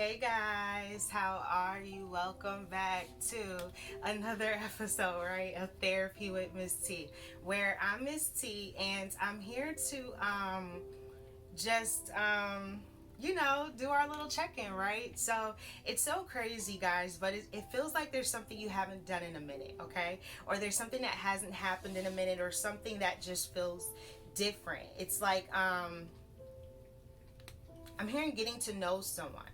Hey guys, how are you? Welcome back to another episode, right, of Therapy with Miss T, where I'm Miss T and I'm here to just do our little check-in, right? So it's so crazy, guys, but it feels like there's something you haven't done in a minute, okay? Or there's something that hasn't happened in a minute, or something that just feels different. It's like I'm hearing getting to know someone,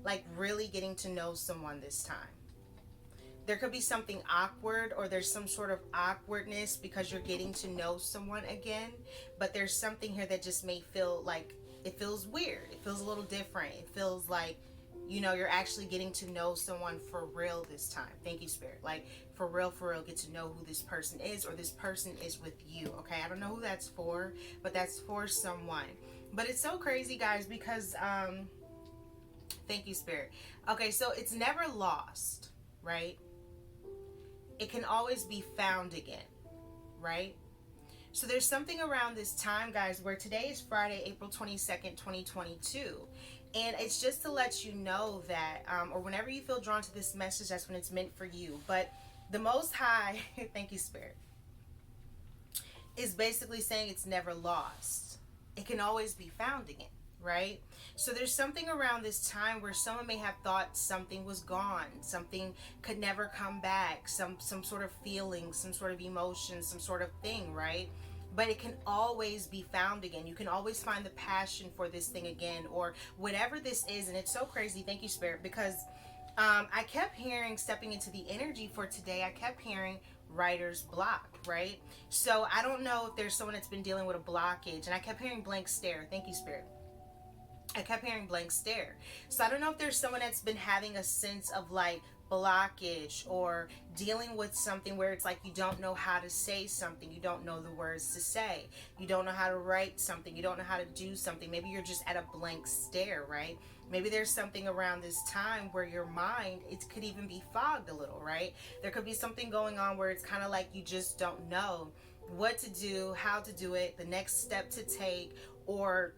like really getting to know someone this time. There could be something awkward, or there's some sort of awkwardness because you're getting to know someone again, but there's something here that just may feel like it feels weird. It feels a little different. It feels like, you're actually getting to know someone for real this time. Thank you, Spirit. Like, for real, get to know who this person is, or this person is with you, okay? I don't know who that's for, but that's for someone. But it's so crazy, guys, because thank you, Spirit. Okay, so it's never lost, right? It can always be found again, right? So there's something around this time, guys, where today is Friday, April 22nd, 2022. And it's just to let you know that, or whenever you feel drawn to this message, that's when it's meant for you. But the Most High, thank you, Spirit, is basically saying it's never lost. It can always be found again, right? So there's something around this time where someone may have thought something was gone, something could never come back, some sort of feeling, some sort of emotion, some sort of thing, right? But it can always be found again. You can always find the passion for this thing again, or whatever this is. And it's so crazy, thank you, Spirit, because I kept hearing, stepping into the energy for today, I kept hearing writer's block, right? So I don't know if there's someone that's been dealing with a blockage, and I kept hearing blank stare. Thank you, Spirit. I kept hearing blank stare. So I don't know if there's someone that's been having a sense of like blockage, or dealing with something where it's like you don't know how to say something, you don't know the words to say, you don't know how to write something, you don't know how to do something. Maybe you're just at a blank stare, right? Maybe there's something around this time where your mind, it could even be fogged a little, right? There could be something going on where it's kind of like you just don't know what to do, how to do it, the next step to take, or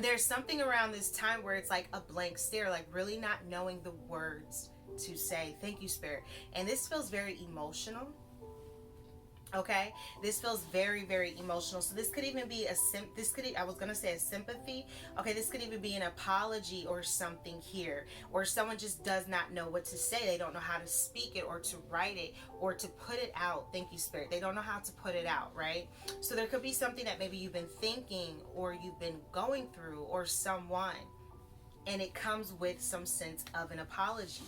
there's something around this time where it's like a blank stare, like really not knowing the words to say. Thank you, Spirit. And this feels very emotional. Okay, this feels very emotional. So this could even be I was gonna say a sympathy. Okay, this could even be an apology or something here, or someone just does not know what to say. They don't know how to speak it, or to write it, or to put it out. Thank you, Spirit. They don't know how to put it out, right? So there could be something that maybe you've been thinking, or you've been going through, or someone, and it comes with some sense of an apology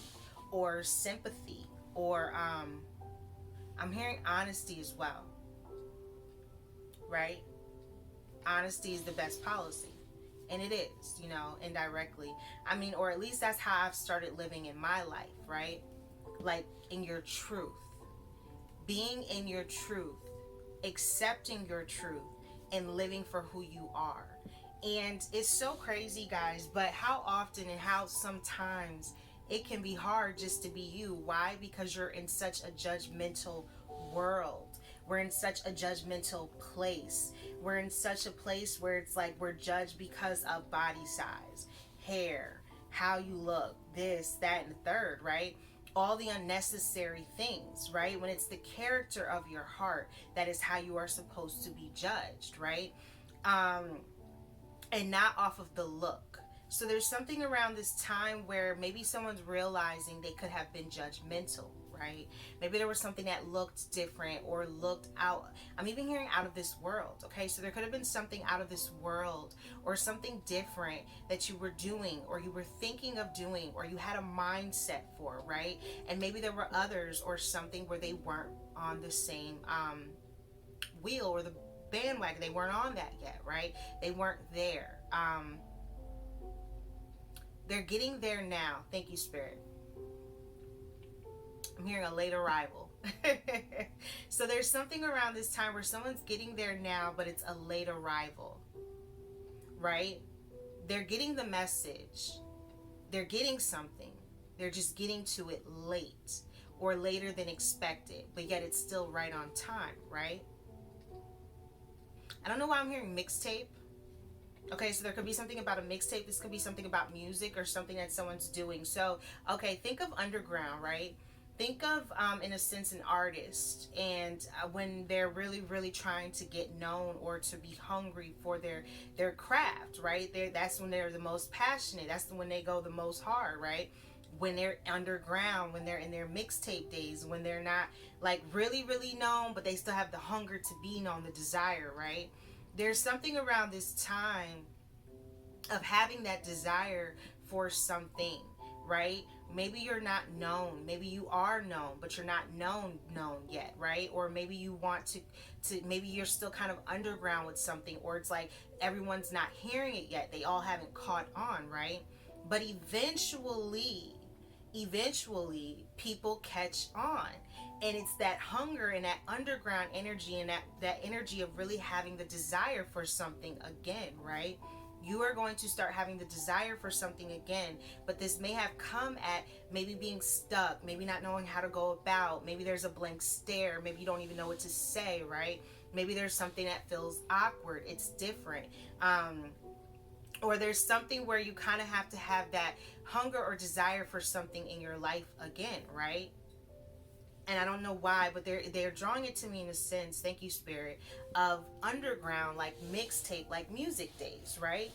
or sympathy, or I'm hearing honesty as well, right? Honesty is the best policy. And it is, indirectly. I mean, or at least that's how I've started living in my life, right? Like in your truth. Being in your truth. Accepting your truth. And living for who you are. And it's so crazy, guys, but how often and how sometimes it can be hard just to be you. Why? Because you're in such a judgmental world. We're in such a judgmental place. We're in such a place where it's like we're judged because of body size, hair, how you look, this, that, and the third, right? All the unnecessary things, right? When it's the character of your heart, that is how you are supposed to be judged, right? And not off of the look. So there's something around this time where maybe someone's realizing they could have been judgmental, right? Maybe there was something that looked different, or looked out. I'm even hearing out of this world, okay? So there could have been something out of this world, or something different that you were doing, or you were thinking of doing, or you had a mindset for, right? And maybe there were others or something where they weren't on the same wheel, or the bandwagon. They weren't on that yet, right? They weren't there. They're getting there now. Thank you, Spirit. I'm hearing a late arrival. So there's something around this time where someone's getting there now, but it's a late arrival, right? They're getting the message. They're getting something. They're just getting to it late, or later than expected, but yet it's still right on time, right? I don't know why I'm hearing mixtape. Okay, so there could be something about a mixtape. This could be something about music or something that someone's doing. So, okay, think of underground, right? Think of, in a sense, an artist, and when they're really, really trying to get known or to be hungry for their craft, right? That's when they're the most passionate. That's when they go the most hard, right? When they're underground, when they're in their mixtape days, when they're not like really, really known, but they still have the hunger to be known, the desire, right? There's something around this time of having that desire for something, right? Maybe you're not known, maybe you are known, but you're not known yet, right? Or maybe you want to maybe you're still kind of underground with something, or it's like everyone's not hearing it yet, they all haven't caught on, right? But eventually people catch on, and it's that hunger and that underground energy and that energy of really having the desire for something again, right? You are going to start having the desire for something again, but this may have come at maybe being stuck, maybe not knowing how to go about, maybe there's a blank stare, maybe you don't even know what to say, right? Maybe there's something that feels awkward, it's different, or there's something where you kind of have to have that hunger or desire for something in your life again, right? And I don't know why, but they're drawing it to me in a sense, thank you Spirit, of underground, like mixtape, like music days, right?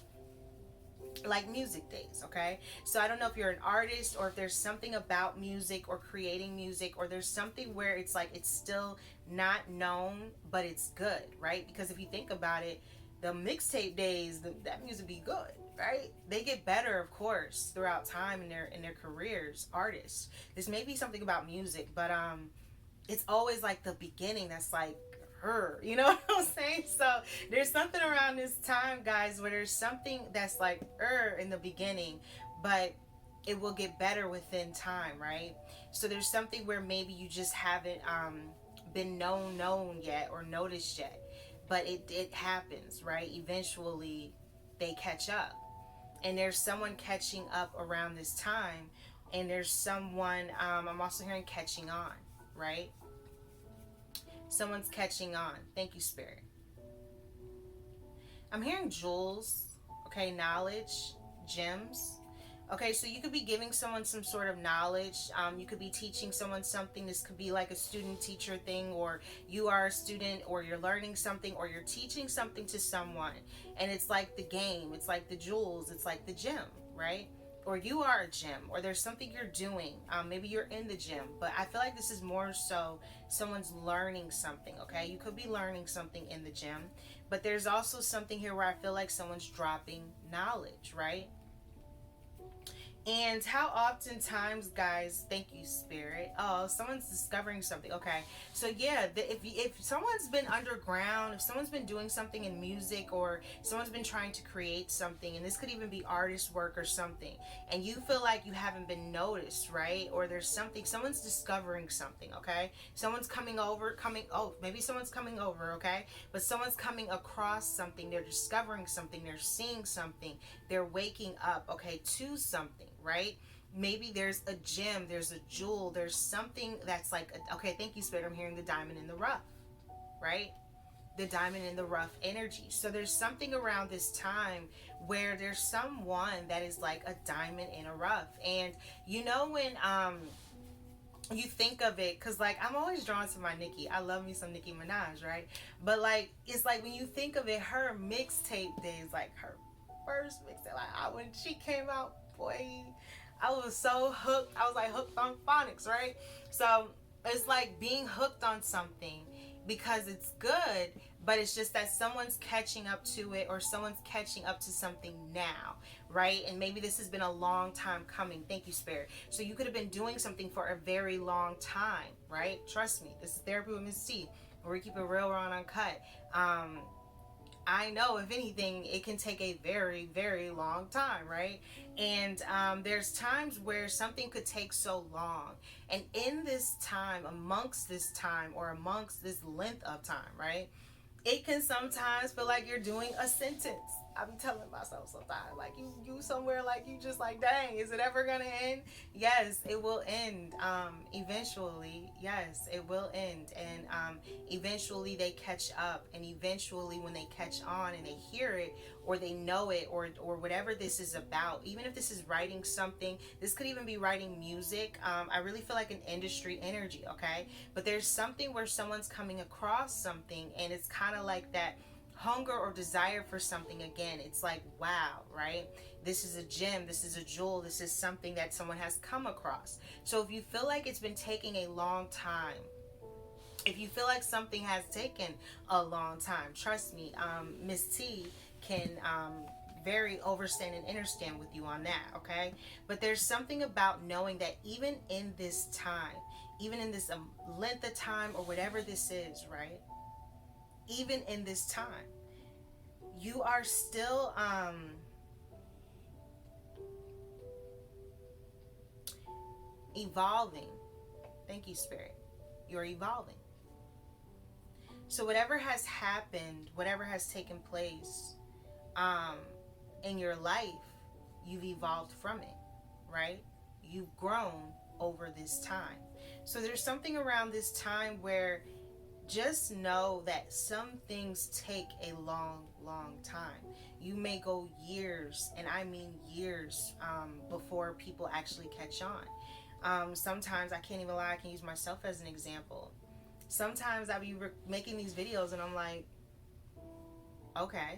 Like music days, okay? So I don't know if you're an artist, or if there's something about music or creating music, or there's something where it's like it's still not known but it's good, right? Because if you think about it, the mixtape days, that music be good, right? They get better, of course, throughout time in their careers, artists. This may be something about music, but it's always like the beginning that's like her, you know what I'm saying? So there's something around this time, guys, where there's something that's like in the beginning, but it will get better within time, right? So there's something where maybe you just haven't been known yet or noticed yet, but it happens, right? Eventually they catch up, and there's someone catching up around this time, and there's someone, I'm also hearing catching on, right? Someone's catching on. Thank you, Spirit. I'm hearing jewels, okay, knowledge, gems. Okay, so you could be giving someone some sort of knowledge. You could be teaching someone something. This could be like a student-teacher thing, or you are a student, or you're learning something, or you're teaching something to someone. And it's like the game. It's like the jewels. It's like the gem, right? Or you are a gym, or there's something you're doing. Maybe you're in the gym, but I feel like this is more so someone's learning something, okay? You could be learning something in the gym, but there's also something here where I feel like someone's dropping knowledge, right? And how oftentimes, guys, thank you, Spirit. Oh, someone's discovering something. Okay. So, yeah, if someone's been underground, if someone's been doing something in music, or someone's been trying to create something, and this could even be artist work or something, and you feel like you haven't been noticed, right? Or there's something, someone's discovering something, okay? Someone's maybe someone's coming over, okay? But someone's coming across something, they're discovering something, they're seeing something, they're waking up, okay, to something, right? Maybe there's a gem, there's a jewel, there's something that's like, okay, thank you, Spirit. I'm hearing the diamond in the rough, right? The diamond in the rough energy. So there's something around this time where there's someone that is like a diamond in a rough. And you know, when you think of it, because like I'm always drawn to my Nicki. I love me some Nicki Minaj, right? But like, it's like when you think of it, her mixtape days, like her first mixtape, like when she came out, boy, I was so hooked. I was like hooked on phonics, right? So it's like being hooked on something because it's good, but it's just that someone's catching up to it, or someone's catching up to something now, right? And maybe this has been a long time coming. Thank you, Spirit. So you could have been doing something for a very long time, right? Trust me, this is Therapy with Miss T, where we keep it real, raw, and uncut. I know, if anything, it can take a very, very long time, right? And there's times where something could take so long. And in this time, amongst this time, or amongst this length of time, right? It can sometimes feel like you're doing a sentence. I be telling myself sometimes, like, you somewhere, like, you just like, dang, is it ever gonna end? Yes, it will end. Eventually, yes, it will end, and eventually they catch up, and eventually when they catch on and they hear it, or they know it, or whatever this is about, even if this is writing something, this could even be writing music. I really feel like an industry energy, okay? But there's something where someone's coming across something, and it's kind of like that hunger or desire for something again. It's like, wow, right? This is a gem, this is a jewel, this is something that someone has come across. So if you feel like it's been taking a long time, if you feel like something has taken a long time, trust me, Miss T can very overstand and understand with you on that, okay? But there's something about knowing that even in this time, even in this length of time or whatever this is, right? Even in this time, you are still evolving. Thank you, Spirit. You're evolving. So whatever has happened, whatever has taken place in your life, you've evolved from it, right? You've grown over this time. So there's something around this time where just know that some things take a long, long time. You may go years, and I mean years, before people actually catch on. Sometimes, I can't even lie, I can use myself as an example. Sometimes I'll be making these videos and I'm like, okay,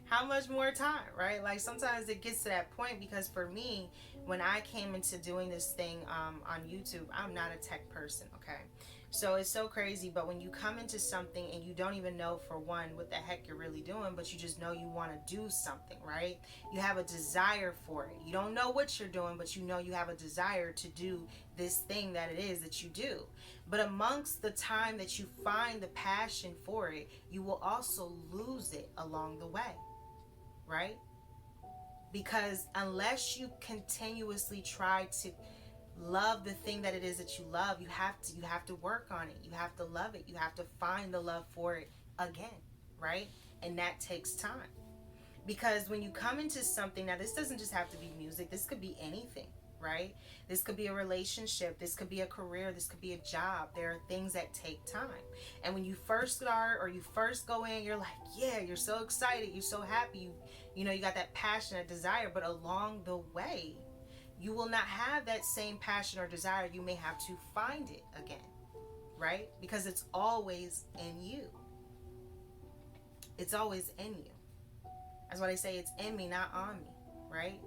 how much more time, right? Like, sometimes it gets to that point, because for me, when I came into doing this thing on YouTube, I'm not a tech person, okay? So it's so crazy, but when you come into something and you don't even know, for one, what the heck you're really doing, but you just know you want to do something, right? You have a desire for it. You don't know what you're doing, but you know you have a desire to do this thing that it is that you do. But amongst the time that you find the passion for it, you will also lose it along the way, right? Because unless you continuously try to love the thing that it is that you love, you have to work on it. You have to love it. You have to find the love for it again, right? And that takes time. Because when you come into something, now this doesn't just have to be music, this could be anything, right? This could be a relationship, this could be a career, this could be a job. There are things that take time. And when you first start, or you first go in, you're like, yeah, you're so excited, you're so happy, you know, you got that passion, that desire. But along the way, you will not have that same passion or desire. You may have to find it again, right? Because it's always in you. It's always in you. That's why they say it's in me, not on me, right?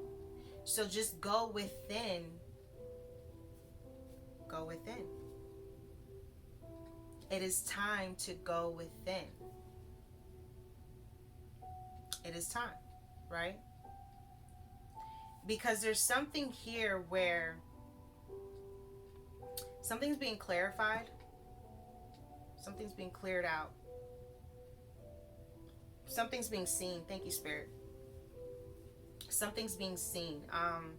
So just go within. Go within. It is time to go within. It is time, right? Because there's something here where something's being clarified, something's being cleared out, something's being seen. Thank you, Spirit. Something's being seen. I'm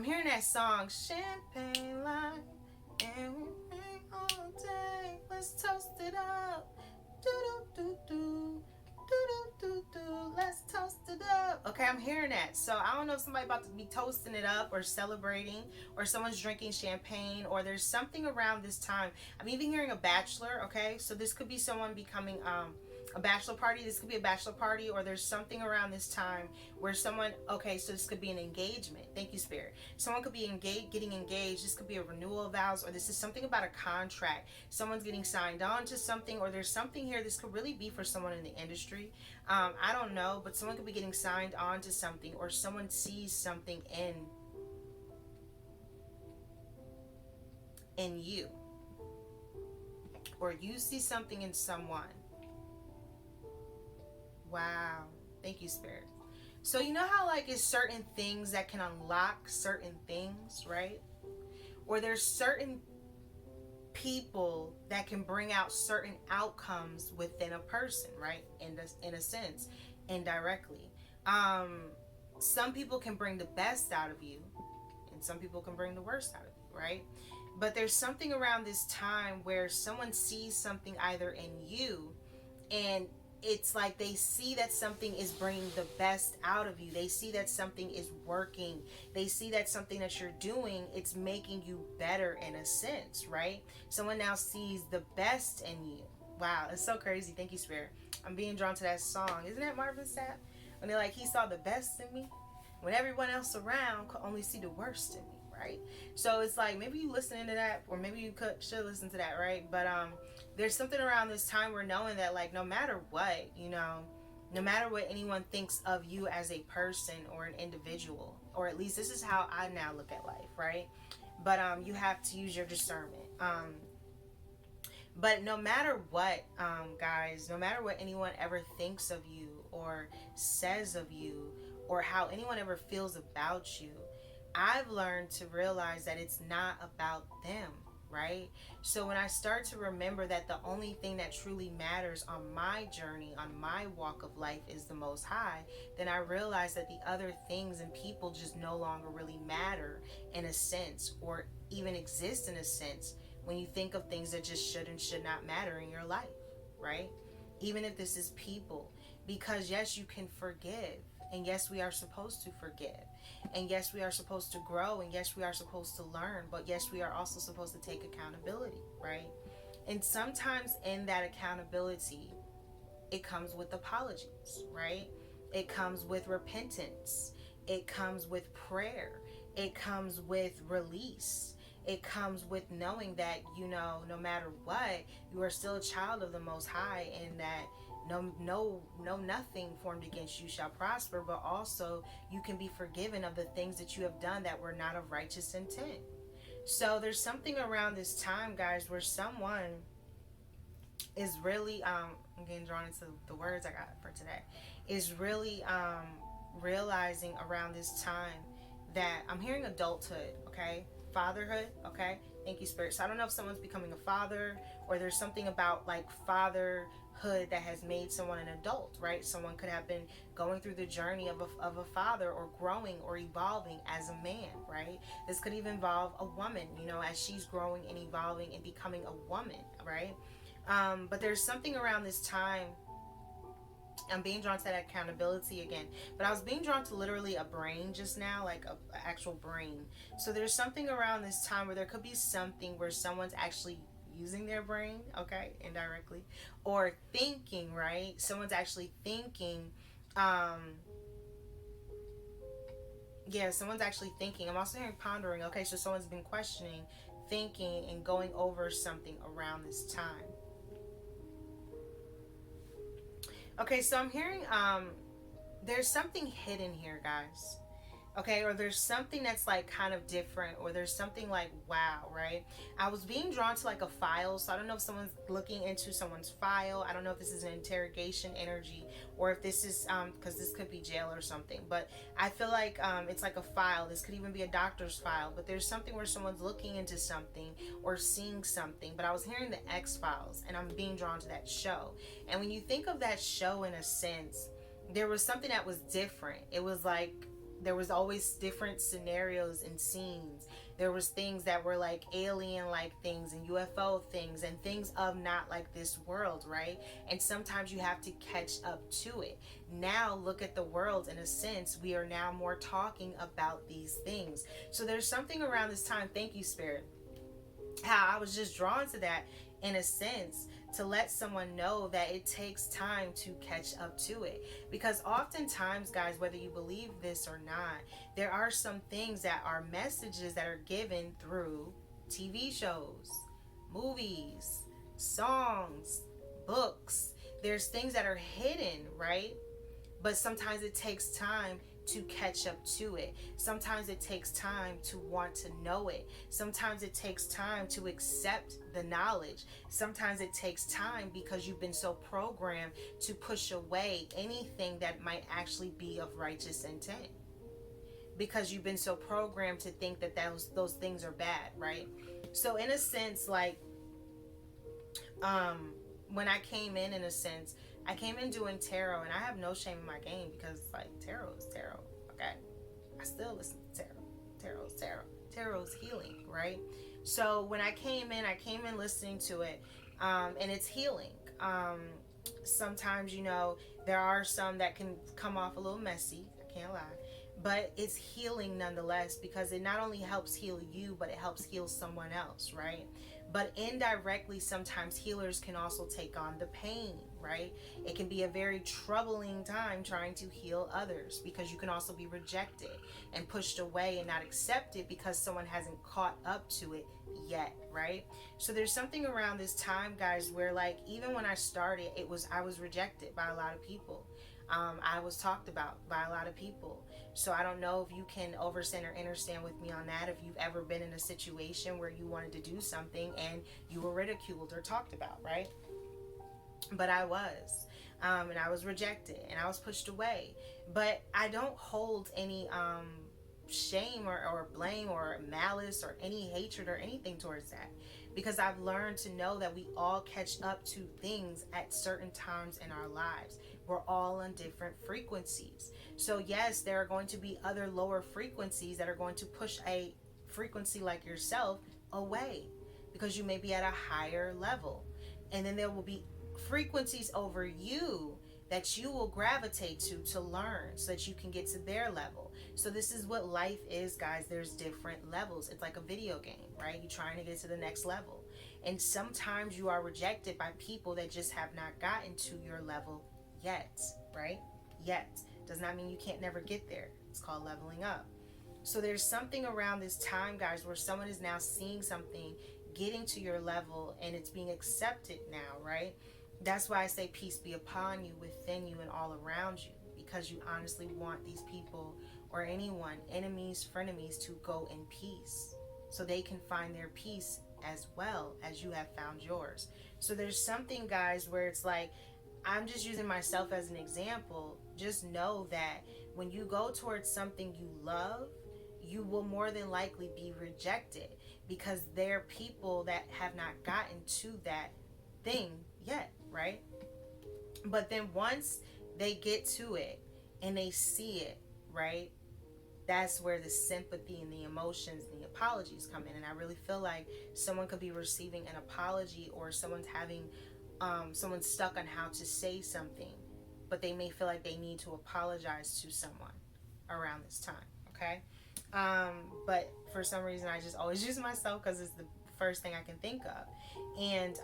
hearing that song, Champagne Line, and we drink all day. Let's toast it up. Do do do do. Let's toast it up. Okay, I'm hearing that. So I don't know if somebody about to be toasting it up or celebrating, or someone's drinking champagne, or there's something around this time. I'm even hearing a bachelor. Okay, so this could be someone becoming a bachelor party. This could be a bachelor party, or there's something around this time where someone, okay, so this could be an engagement. Thank you, Spirit. Someone could be engaged, getting engaged. This could be a renewal of vows, or this is something about a contract. Someone's getting signed on to something, or there's something here. This could really be for someone in the industry. I don't know, but someone could be getting signed on to something, or someone sees something in you, or you see something in someone. Wow. Thank you, Spirit. So you know how, like, it's certain things that can unlock certain things, right? Or there's certain people that can bring out certain outcomes within a person, right? In a sense, indirectly. Some people can bring the best out of you, and some people can bring the worst out of you, right? But there's something around this time where someone sees something either in you, and it's like they see that something is bringing the best out of you. They see that something is working. They see that something that you're doing, it's making you better in a sense, right? Someone now sees the best in you. Wow, it's so crazy. Thank you, Spirit. I'm being drawn to that song. Isn't that Marvin Sapp? When they're like, he saw the best in me, when everyone else around could only see the worst in me, right? So it's like, maybe you listening to that, or maybe you should listen to that, right? But there's something around this time where knowing that, like, no matter what, no matter what anyone thinks of you as a person or an individual, or at least this is how I now look at life, right? But you have to use your discernment. But no matter what, guys, no matter what anyone ever thinks of you or says of you, or how anyone ever feels about you, I've learned to realize that it's not about them, right? So when I start to remember that the only thing that truly matters on my journey, on my walk of life, is the Most High, then I realize that the other things and people just no longer really matter in a sense, or even exist in a sense, when you think of things that just should and should not matter in your life, right? Even if this is people. Because yes, you can forgive. And yes, we are supposed to forgive. And yes, we are supposed to grow. And yes, we are supposed to learn. But yes, we are also supposed to take accountability, right? And sometimes in that accountability, it comes with apologies, right? It comes with repentance. It comes with prayer. It comes with release. It comes with knowing that, no matter what, you are still a child of the Most High, and that no nothing formed against you shall prosper, but also you can be forgiven of the things that you have done that were not of righteous intent. So there's something around this time, guys, where someone is really I'm getting drawn into the words I got for today, is really realizing around this time that I'm hearing adulthood, okay? Fatherhood, okay? Thank you, Spirit. So I don't know if someone's becoming a father, or there's something about like fatherhood that has made someone an adult, right? Someone could have been going through the journey of a father, or growing or evolving as a man, right? This could even involve a woman, as she's growing and evolving and becoming a woman, right? But there's something around this time. I'm being drawn to that accountability again. But I was being drawn to literally a brain just now, like a actual brain. So there's something around this time where there could be something where someone's actually using their brain, okay, indirectly, or thinking, right? Someone's actually thinking. Someone's actually thinking. I'm also hearing pondering. Okay, so someone's been questioning, thinking, and going over something around this time. Okay, so I'm hearing there's something hidden here, guys. Okay, or there's something that's like kind of different, or there's something like wow, right? I was being drawn to like a file, so I don't know if someone's looking into someone's file. I don't know if this is an interrogation energy, or if this is because this could be jail or something, but I feel like it's like a file. This could even be a doctor's file, but there's something where someone's looking into something or seeing something. But I was hearing the X-Files, and I'm being drawn to that show. And when you think of that show, in a sense, there was something that was different. It was like there was always different scenarios and scenes. There was things that were like alien like things, and UFO things, and things of not like this world, right? And sometimes you have to catch up to it. Now look at the world. In a sense, we are now more talking about these things. So there's something around this time, thank you, Spirit, how I was just drawn to that, in a sense, to let someone know that it takes time to catch up to it. Because oftentimes, guys, whether you believe this or not, there are some things that are messages that are given through TV shows, movies, songs, books. There's things that are hidden, right? But sometimes it takes time to catch up to it. Sometimes it takes time to want to know it. Sometimes it takes time to accept the knowledge. Sometimes it takes time because you've been so programmed to push away anything that might actually be of righteous intent. Because you've been so programmed to think that those things are bad, right? So in a sense, like, when I came in a sense, I came in doing tarot, and I have no shame in my game, because like tarot is tarot, okay? I still listen to tarot. Tarot is tarot. Tarot is healing, right? So when I came in listening to it, and it's healing. sometimes, you know, there are some that can come off a little messy, I can't lie, but it's healing nonetheless, because it not only helps heal you, but it helps heal someone else, right? But indirectly, sometimes healers can also take on the pain, right? It can be a very troubling time trying to heal others, because you can also be rejected and pushed away and not accepted because someone hasn't caught up to it yet, right? So there's something around this time, guys, where like even when I started, I was rejected by a lot of people. I was talked about by a lot of people. So I don't know if you can overstand or understand with me on that. If you've ever been in a situation where you wanted to do something and you were ridiculed or talked about, right? But I was. And I was rejected and I was pushed away. But I don't hold any shame or blame or malice or any hatred or anything towards that, because I've learned to know that we all catch up to things at certain times in our lives. We're all on different frequencies. So yes, there are going to be other lower frequencies that are going to push a frequency like yourself away, because you may be at a higher level. And then there will be frequencies over you that you will gravitate to learn, so that you can get to their level. So this is what life is, guys. There's different levels. It's like a video game, right? You're trying to get to the next level. And sometimes you are rejected by people that just have not gotten to your level yet, right? Yet. Does not mean you can't never get there. It's called leveling up. So there's something around this time, guys, where someone is now seeing something, getting to your level, and it's being accepted now, right? That's why I say peace be upon you, within you, and all around you, because you honestly want these people or anyone, enemies, frenemies, to go in peace, so they can find their peace as well as you have found yours. So there's something, guys, where it's like, I'm just using myself as an example. Just know that when you go towards something you love, you will more than likely be rejected, because there are people that have not gotten to that thing yet, right? But then once they get to it and they see it, right, that's where the sympathy and the emotions and the apologies come in. And I really feel like someone could be receiving an apology, or someone's having someone's stuck on how to say something, but they may feel like they need to apologize to someone around this time, okay? But for some reason, I just always use myself because it's the first thing I can think of. And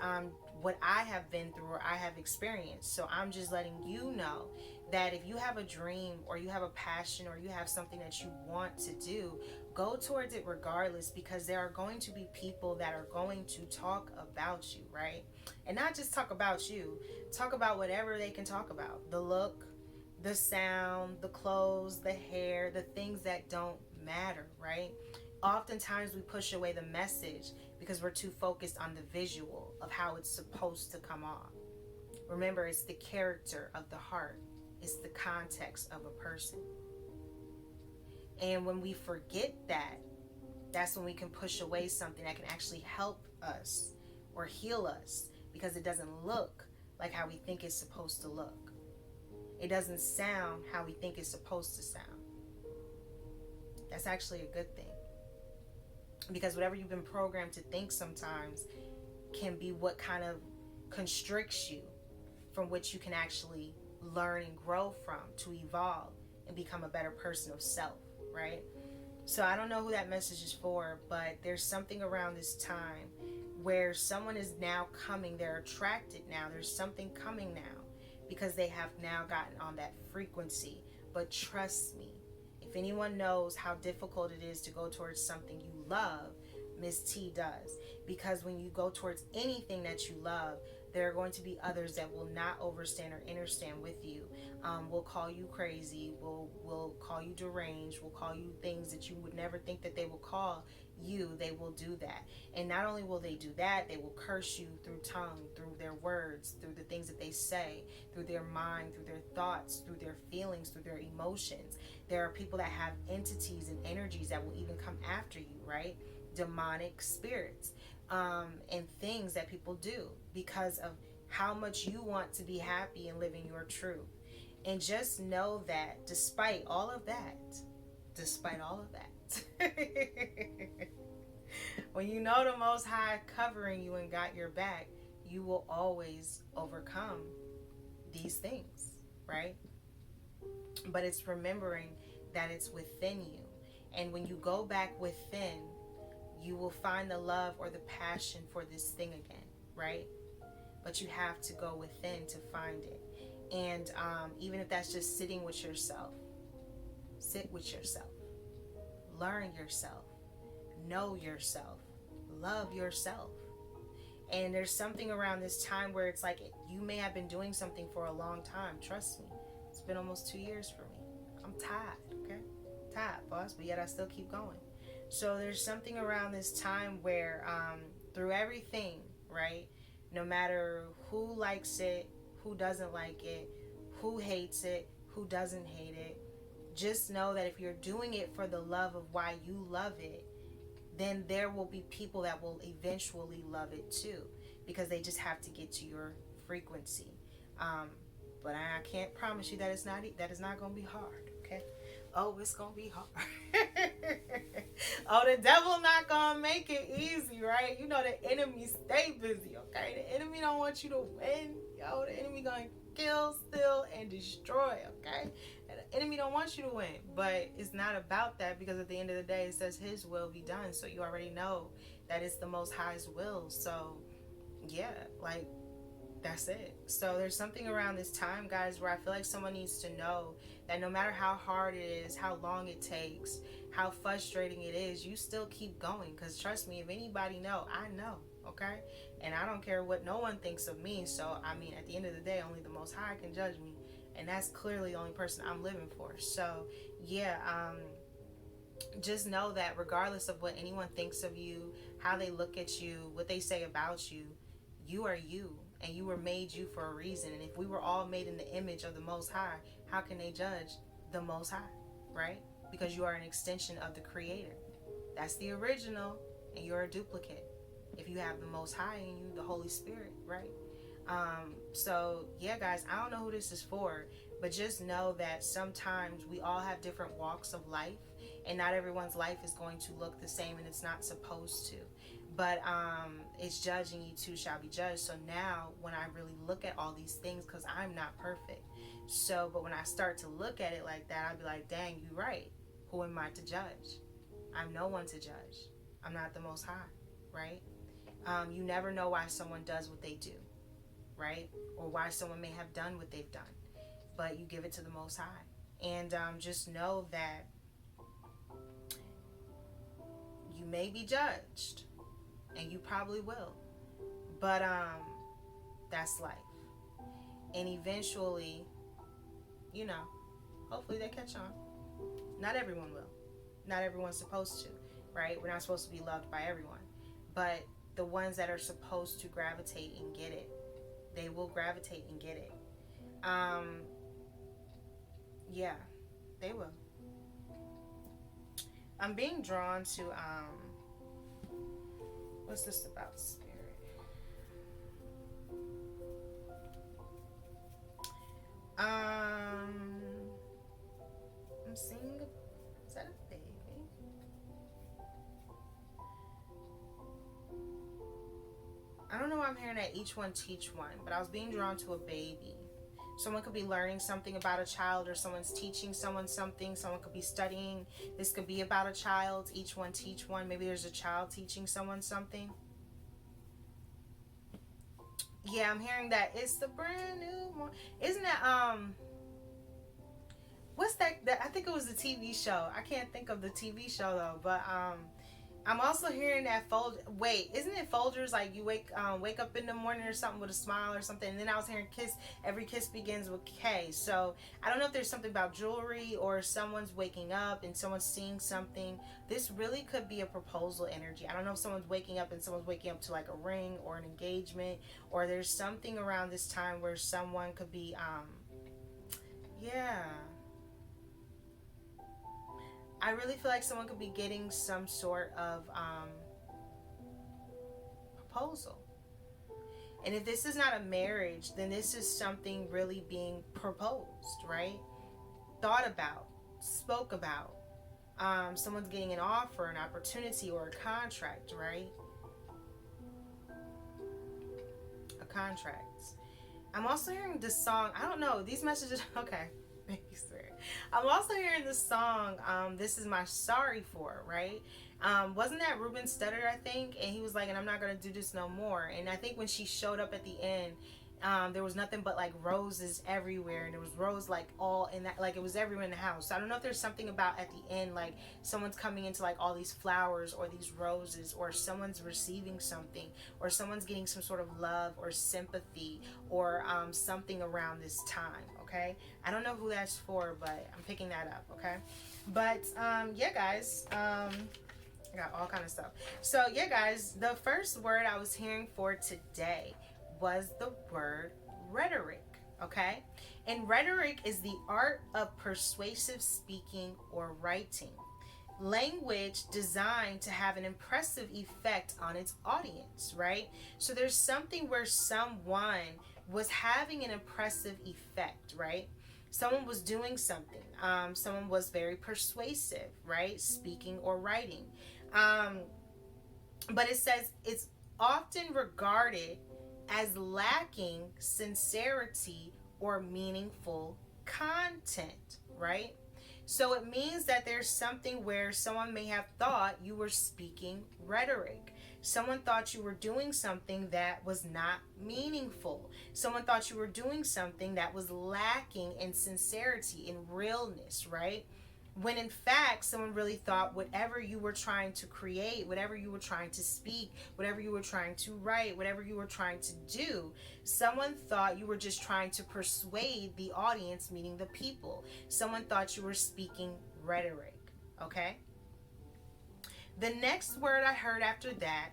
what I have been through or I have experienced. So I'm just letting you know that if you have a dream or you have a passion or you have something that you want to do, go towards it regardless, because there are going to be people that are going to talk about you, right? And not just talk about you, talk about whatever they can talk about. The look, the sound, the clothes, the hair, the things that don't matter, right? Oftentimes we push away the message because we're too focused on the visual of how it's supposed to come off. Remember, it's the character of the heart. It's the context of a person. And when we forget that, that's when we can push away something that can actually help us or heal us, because it doesn't look like how we think it's supposed to look. It doesn't sound how we think it's supposed to sound. That's actually a good thing. Because whatever you've been programmed to think sometimes can be what kind of constricts you from which you can actually learn and grow from, to evolve and become a better person of self, right? So I don't know who that message is for, but there's something around this time where someone is now coming, they're attracted now, there's something coming now, because they have now gotten on that frequency. But trust me, if anyone knows how difficult it is to go towards something you love, Miss T does. Because when you go towards anything that you love, there are going to be others that will not overstand or understand with you. Will call you crazy, will call you deranged, will call you things that you would never think that they will call you. They will do that. And not only will they do that, they will curse you through tongue, through their words, through the things that they say, through their mind, through their thoughts, through their feelings, through their emotions. There are people that have entities and energies that will even come after you, right? Demonic spirits, and things that people do because of how much you want to be happy and living your truth. And just know that despite all of that, when you know the Most High covering you and got your back, you will always overcome. these things, right? But it's remembering that it's within you. And when you go back within, you will find the love or the passion for this thing again, right? But you have to go within to find it. And even if that's just sitting with yourself, sit with yourself, learn yourself, know yourself, love yourself. And there's something around this time where it's like you may have been doing something for a long time. Trust me, it's been almost 2 years for me. I'm tired, okay? Tired, boss, but yet I still keep going. So there's something around this time where through everything, right? No matter who likes it, who doesn't like it, who hates it, who doesn't hate it, just know that if you're doing it for the love of why you love it, then there will be people that will eventually love it too, because they just have to get to your frequency. But I can't promise you that it's not going to be hard. Okay. Oh, it's going to be hard. Oh, the devil not going to make it easy, right? You know, the enemy stay busy, okay? The enemy don't want you to win. Yo, the enemy going to kill, steal, and destroy, okay? And the enemy don't want you to win. But it's not about that, because at the end of the day, it says his will be done. So you already know that it's the Most High's will. So, yeah, like, that's it. So there's something around this time, guys, where I feel like someone needs to know that no matter how hard it is, how long it takes, how frustrating it is, you still keep going. Because trust me, if anybody know, I know, okay? And I don't care what no one thinks of me. So, I mean, at the end of the day, only the Most High can judge me. And that's clearly the only person I'm living for. So, yeah, just know that regardless of what anyone thinks of you, how they look at you, what they say about you, you are you. And you were made you for a reason. And if we were all made in the image of the Most High, how can they judge the Most High, right? Because you are an extension of the Creator. That's the original, and you're a duplicate. If you have the Most High in you, the Holy Spirit, right? So, yeah, guys, I don't know who this is for, but just know that sometimes we all have different walks of life, and not everyone's life is going to look the same, and it's not supposed to. But it's judging you too shall be judged. So now when I really look at all these things, because I'm not perfect. So, but when I start to look at it like that, I'll be like, dang, you're right. Who am I to judge? I'm no one to judge. I'm not the Most High, right? You never know why someone does what they do, right? Or why someone may have done what they've done. But you give it to the Most High. And just know that you may be judged. And you probably will. But that's life. And eventually, you know, hopefully they catch on. Not everyone will. Not everyone's supposed to, right? We're not supposed to be loved by everyone. But the ones that are supposed to gravitate and get it, they will gravitate and get it. Yeah, they will. I'm being drawn to what's this about, Spirit? I'm seeing is that a baby? I don't know why I'm hearing that each one teach one, but I was being drawn to a baby. Someone could be learning something about a child, or someone's teaching someone something. Someone could be studying. This could be about a child. Each one teach one. Maybe there's a child teaching someone something. Yeah, I'm hearing that. It's the brand new morning. Isn't that, what's that? I think it was the TV show. I can't think of the TV show, though. But, I'm also hearing that wait, isn't it Folgers? Like you wake up in the morning or something with a smile or something. And then I was hearing every kiss begins with K. So I don't know if there's something about jewelry, or someone's waking up and someone's seeing something. This really could be a proposal energy. I don't know if someone's waking up and someone's waking up to like a ring or an engagement, or there's something around this time where someone could be, yeah. I really feel like someone could be getting some sort of proposal. And if this is not a marriage, then this is something really being proposed, right? Thought about, spoke about. Someone's getting an offer, an opportunity, or a contract, right? A contract. I'm also hearing this song. I don't know. These messages. Okay. Thank you, sir. I'm also hearing this song. This is my sorry for, right? Wasn't that Ruben Studdard, I think? And he was like, and I'm not going to do this no more. And I think when she showed up at the end, there was nothing but like roses everywhere, and there was rose like all in that, like it was everywhere in the house. So I don't know if there's something about at the end, like someone's coming into like all these flowers or these roses, or someone's receiving something, or someone's getting some sort of love or sympathy, or something around this time. Okay, I don't know who that's for, but I'm picking that up. Okay, but yeah, guys. I got all kind of stuff. So yeah, guys, the first word I was hearing for today was the word rhetoric. Okay, and rhetoric is the art of persuasive speaking or writing. Language designed to have an impressive effect on its audience, right? So there's something where someone was having an impressive effect, right? Someone was doing something. Someone was very persuasive, right? Speaking or writing. But it says it's often regarded as lacking sincerity or meaningful content, right? So it means that there's something where someone may have thought you were speaking rhetoric. Someone thought you were doing something that was not meaningful. Someone thought you were doing something that was lacking in sincerity, in realness, right? When in fact, someone really thought whatever you were trying to create, whatever you were trying to speak, whatever you were trying to write, whatever you were trying to do, someone thought you were just trying to persuade the audience, meaning the people. Someone thought you were speaking rhetoric, okay? The next word I heard after that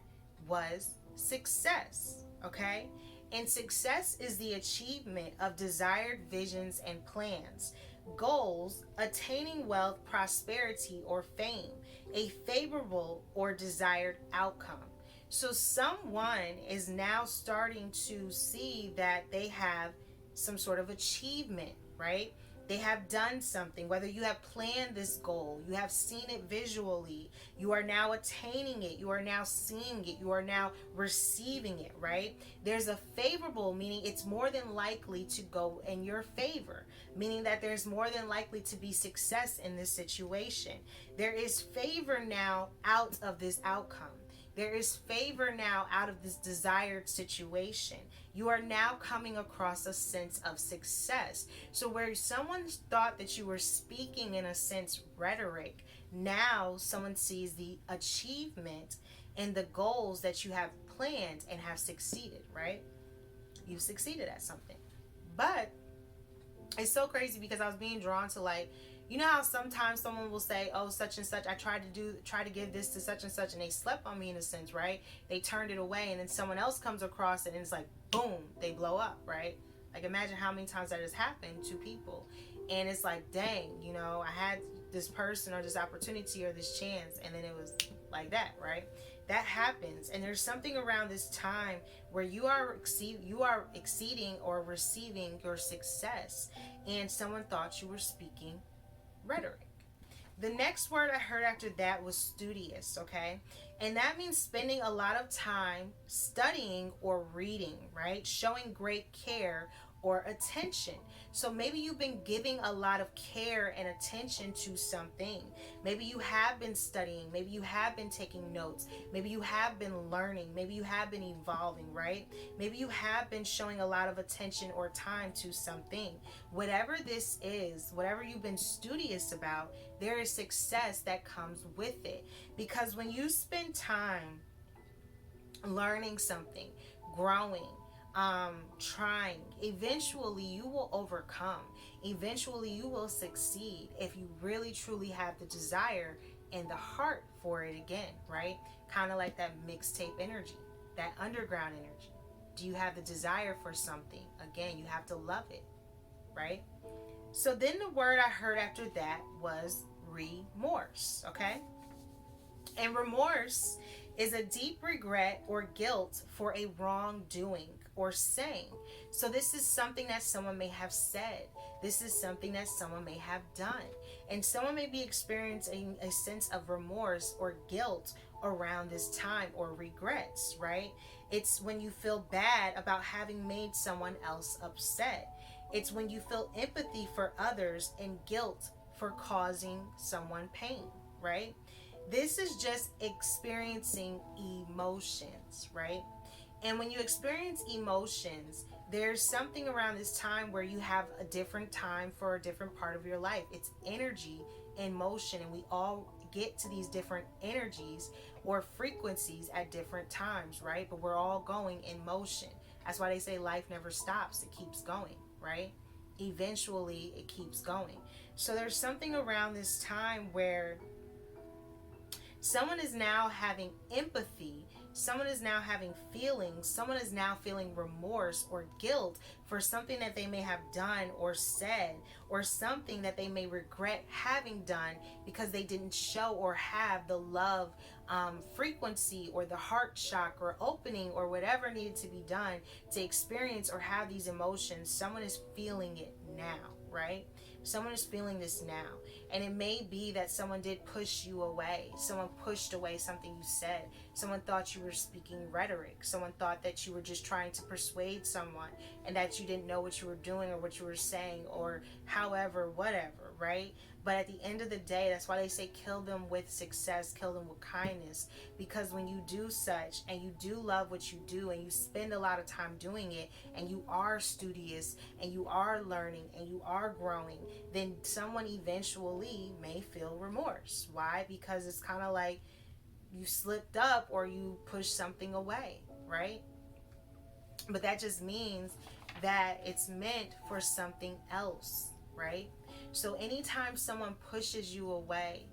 was success, okay? And success is the achievement of desired visions and plans, goals, attaining wealth, prosperity, or fame, a favorable or desired outcome. So someone is now starting to see that they have some sort of achievement, right? They have done something, whether you have planned this goal, you have seen it visually, you are now attaining it, you are now seeing it, you are now receiving it, right? There's a favorable, meaning it's more than likely to go in your favor, meaning that there's more than likely to be success in this situation. There is favor now out of this outcome. There is favor now out of this desired situation. You are now coming across a sense of success. So where someone thought that you were speaking in a sense rhetoric, now someone sees the achievement and the goals that you have planned and have succeeded, right? You've succeeded at something. But it's so crazy because I was being drawn to, like, you know how sometimes someone will say, oh, such and such, I tried to give this to such and such, and they slept on me in a sense, right? They turned it away, and then someone else comes across it, and it's like, boom, they blow up, right? Like, imagine how many times that has happened to people. And it's like, dang, you know, I had this person or this opportunity or this chance, and then it was like that, right? That happens. And there's something around this time where you are exceeding or receiving your success, and someone thought you were speaking rhetoric. The next word I heard after that was studious, okay? And that means spending a lot of time studying or reading, right? Showing great care or attention. So maybe you've been giving a lot of care and attention to something. Maybe you have been studying. Maybe you have been taking notes. Maybe you have been learning. Maybe you have been evolving, right? Maybe you have been showing a lot of attention or time to something. Whatever this is, whatever you've been studious about, there is success that comes with it. Because when you spend time learning something, growing, trying, eventually you will overcome. Eventually you will succeed if you really truly have the desire and the heart for it again, right? Kind of like that mixtape energy, that underground energy. Do you have the desire for something? Again, you have to love it, right? So then the word I heard after that was remorse, okay? And remorse is a deep regret or guilt for a wrongdoing or saying. So this is something that someone may have said. This is something that someone may have done. And someone may be experiencing a sense of remorse or guilt around this time, or regrets, right? It's when you feel bad about having made someone else upset. It's when you feel empathy for others and guilt for causing someone pain, right? This is just experiencing emotions, right? And when you experience emotions, there's something around this time where you have a different time for a different part of your life. It's energy and motion, and we all get to these different energies or frequencies at different times, right? But we're all going in motion. That's why they say life never stops, it keeps going, right? Eventually, it keeps going. So there's something around this time where someone is now having empathy. Someone is now having feelings. Someone is now feeling remorse or guilt for something that they may have done or said, or something that they may regret having done because they didn't show or have the love frequency or the heart chakra opening or whatever needed to be done to experience or have these emotions. Someone is feeling it now, right? Someone is feeling this now. And it may be that someone did push you away. Someone pushed away something you said. Someone thought you were speaking rhetoric. Someone thought that you were just trying to persuade someone and that you didn't know what you were doing or what you were saying, or however, whatever, right? But at the end of the day, that's why they say kill them with success, kill them with kindness. Because when you do such and you do love what you do and you spend a lot of time doing it and you are studious and you are learning and you are growing, then someone eventually may feel remorse. Why? Because it's kind of like you slipped up or you pushed something away, right? But that just means that it's meant for something else, right? So anytime someone pushes you away,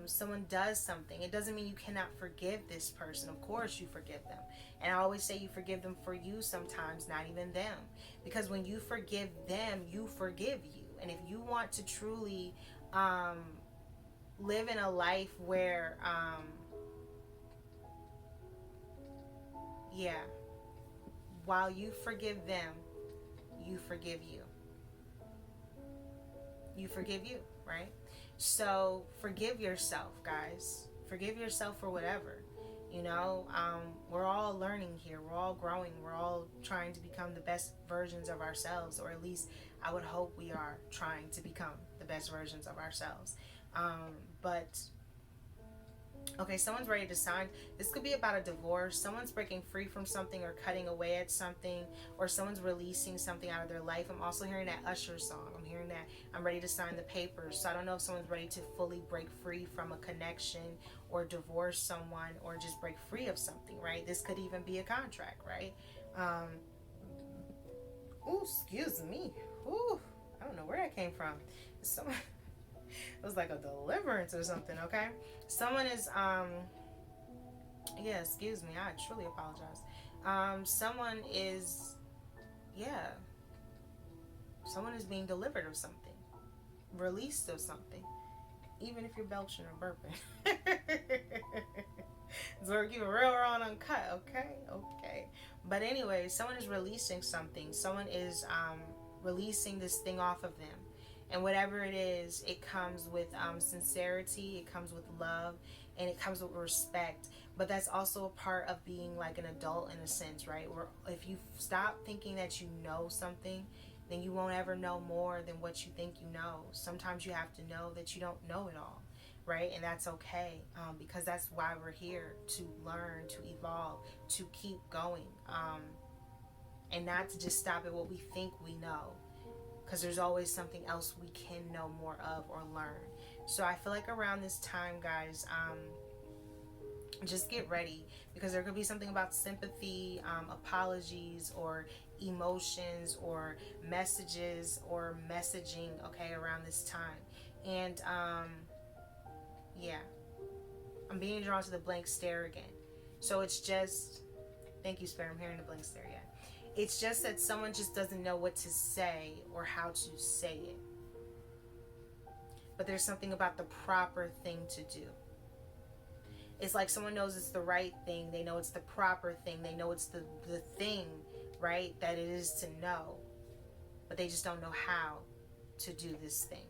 someone does something, it doesn't mean you cannot forgive this person. Of course you forgive them. And I always say you forgive them for you sometimes, not even them. Because when you forgive them, you forgive you. And if you want to truly live in a life where, while you forgive them, you forgive you. You forgive you, right? So forgive yourself, guys. Forgive yourself for whatever. You know, we're all learning here. We're all growing. We're all trying to become the best versions of ourselves, or at least I would hope we are trying to become the best versions of ourselves. But okay, someone's ready to sign. This could be about a divorce. Someone's breaking free from something or cutting away at something, or someone's releasing something out of their life. I'm also hearing that Usher song. I'm hearing that I'm ready to sign the papers. So I don't know if someone's ready to fully break free from a connection or divorce someone or just break free of something, right? This could even be a contract, right? Excuse me. Ooh, I don't know where that came from. Someone... It was like a deliverance or something, okay? Someone is, excuse me, I truly apologize. Someone is being delivered of something, released of something, even if you're belching or burping. So we're keeping real raw and uncut, okay? But anyway, someone is releasing something. Someone is releasing this thing off of them. And whatever it is, it comes with sincerity, it comes with love, and it comes with respect. But that's also a part of being like an adult in a sense, right? Where if you stop thinking that you know something, then you won't ever know more than what you think you know. Sometimes you have to know that you don't know it all, right? And that's okay, because that's why we're here, to learn, to evolve, to keep going, and not to just stop at what we think we know. Because there's always something else we can know more of or learn. So I feel like around this time, guys, just get ready, because there could be something about sympathy, apologies, or emotions, or messages, or messaging, okay, around this time. And I'm being drawn to the blank stare again. So it's just, thank you, Spirit, I'm hearing the blank stare again. It's just that someone just doesn't know what to say or how to say it. But there's something about the proper thing to do. It's like someone knows it's the right thing. They know it's the proper thing. They know it's the thing, right, that it is to know. But they just don't know how to do this thing.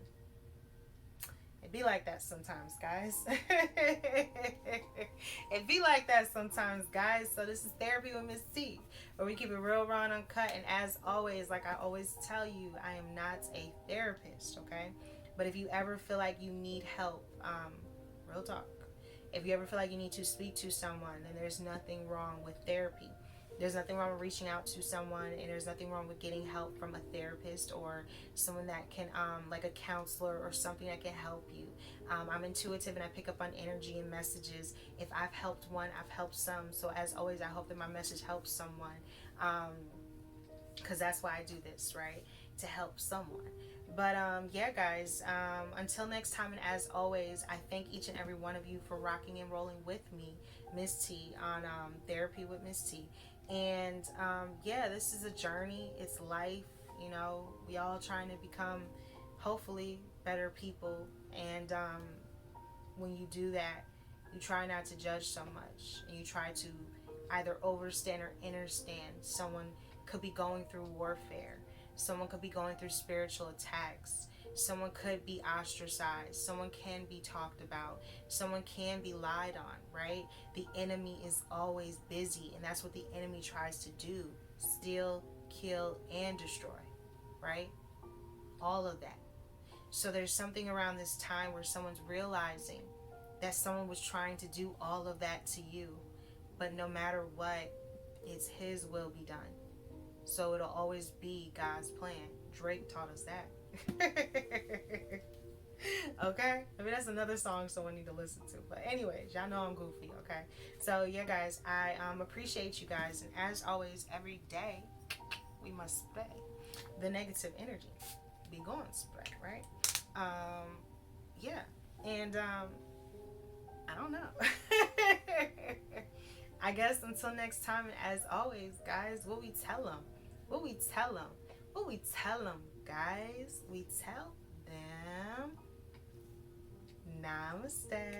be like that sometimes, guys. It be like that sometimes, guys. So this is Therapy with Miss T, where we keep it real, raw, and uncut. And as always, like I always tell you, I am not a therapist, okay? But if you ever feel like you need help, real talk. If you ever feel like you need to speak to someone, then there's nothing wrong with therapy. There's nothing wrong with reaching out to someone, and there's nothing wrong with getting help from a therapist or someone that can, like a counselor or something that can help you. I'm intuitive and I pick up on energy and messages. If I've helped one, I've helped some. So as always, I hope that my message helps someone, because that's why I do this, right? To help someone. But yeah, guys, until next time, and as always, I thank each and every one of you for rocking and rolling with me, Miss T, on Therapy with Miss T. And yeah, this is a journey. It's life. You know, we all trying to become, hopefully, better people. And when you do that, you try not to judge so much. And you try to either overstand or understand. Someone could be going through warfare. Someone could be going through spiritual attacks. Someone could be ostracized. Someone can be talked about. Someone can be lied on, right? The enemy is always busy, and that's what the enemy tries to do. Steal, kill, and destroy, right? All of that. So there's something around this time where someone's realizing that someone was trying to do all of that to you, but no matter what, it's his will be done. So it'll always be God's plan. Drake taught us that. Okay? I mean, that's another song someone need to listen to. But anyways, y'all know I'm goofy, okay? So yeah, guys, I appreciate you guys. And as always, every day, we must spray the negative energy. Be going spray, right? Yeah. And I don't know. I guess until next time, and as always, guys, what we tell them, guys, we tell them, namaste.